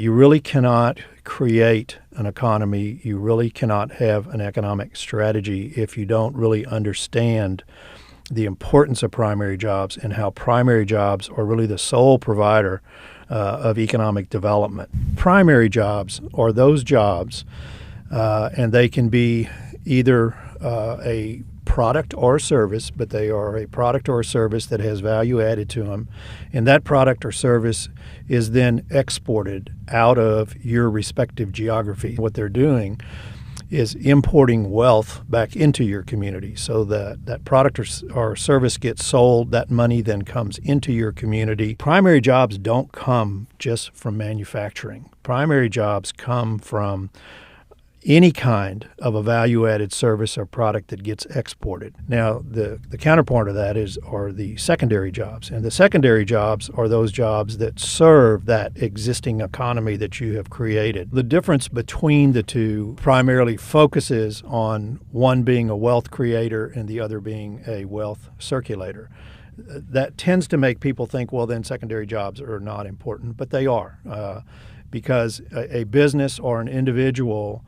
You really cannot create an economy, you really cannot have an economic strategy if you don't really understand the importance of primary jobs and how primary jobs are really the sole provider of economic development. Primary jobs are those jobs, and they can be either a product or a service, but they are a product or a service that has value added to them, and that product or service is then exported out of your respective geography. What they're doing is importing wealth back into your community, so that product or service gets sold, that money then comes into your community. Primary jobs don't come just from manufacturing. Primary jobs come from any kind of a value-added service or product that gets exported. Now, the counterpart of that are the secondary jobs. And the secondary jobs are those jobs that serve that existing economy that you have created. The difference between the two primarily focuses on one being a wealth creator and the other being a wealth circulator. That tends to make people think, well, then secondary jobs are not important, but they are, because a business or an individual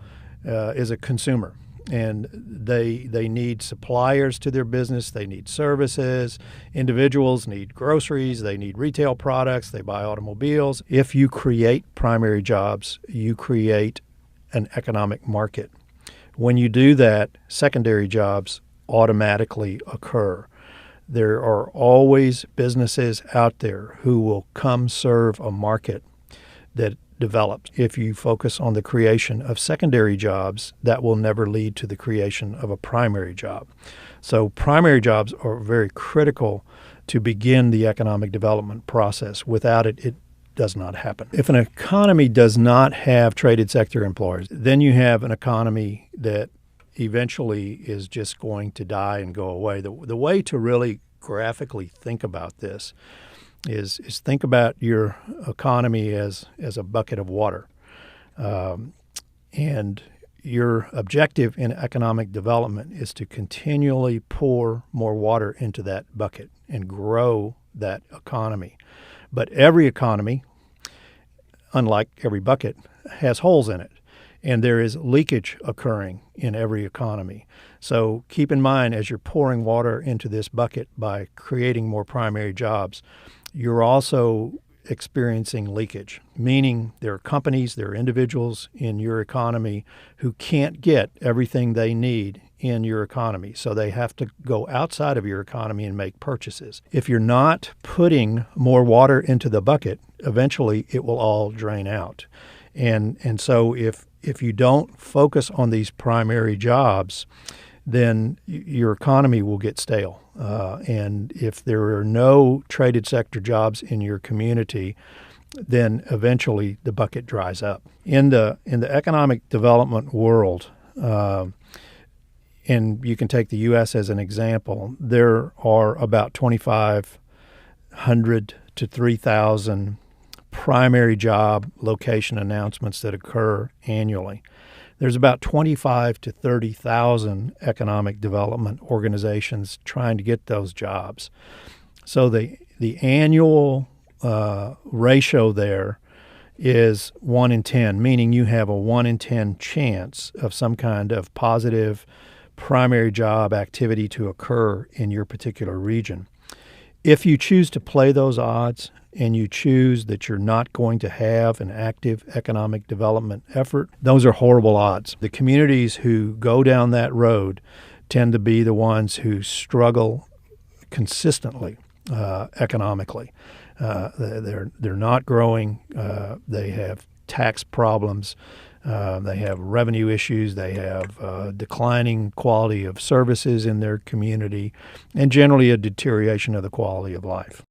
is a consumer, and they need suppliers to their business, they need services. Individuals need groceries, they need retail products, they buy automobiles. If you create primary jobs, you create an economic market. When you do that, secondary jobs automatically occur. There are always businesses out there who will come serve a market that develops. If you focus on the creation of secondary jobs, that will never lead to the creation of a primary job. So primary jobs are very critical to begin the economic development process. Without it, it does not happen. If an economy does not have traded sector employers, then you have an economy that eventually is just going to die and go away. The way to really graphically think about this is think about your economy as a bucket of water. And your objective in economic development is to continually pour more water into that bucket and grow that economy. But every economy, unlike every bucket, has holes in it. And there is leakage occurring in every economy. So keep in mind, as you're pouring water into this bucket by creating more primary jobs, you're also experiencing leakage, meaning there are companies, there are individuals in your economy who can't get everything they need in your economy. So they have to go outside of your economy and make purchases. If you're not putting more water into the bucket, eventually it will all drain out. And so if you don't focus on these primary jobs, then your economy will get stale. And if there are no traded sector jobs in your community, then eventually the bucket dries up. In the economic development world, and you can take the U.S. as an example, there are about 2,500 to 3,000 primary job location announcements that occur annually. There's about 25 to 30,000 economic development organizations trying to get those jobs. So the annual ratio there is 1 in 10, meaning you have a 1 in 10 chance of some kind of positive primary job activity to occur in your particular region. If you choose to play those odds and you choose that you're not going to have an active economic development effort, those are horrible odds. The communities who go down that road tend to be the ones who struggle consistently economically. They're not growing. They have tax problems. They have revenue issues. They have declining quality of services in their community, and generally a deterioration of the quality of life.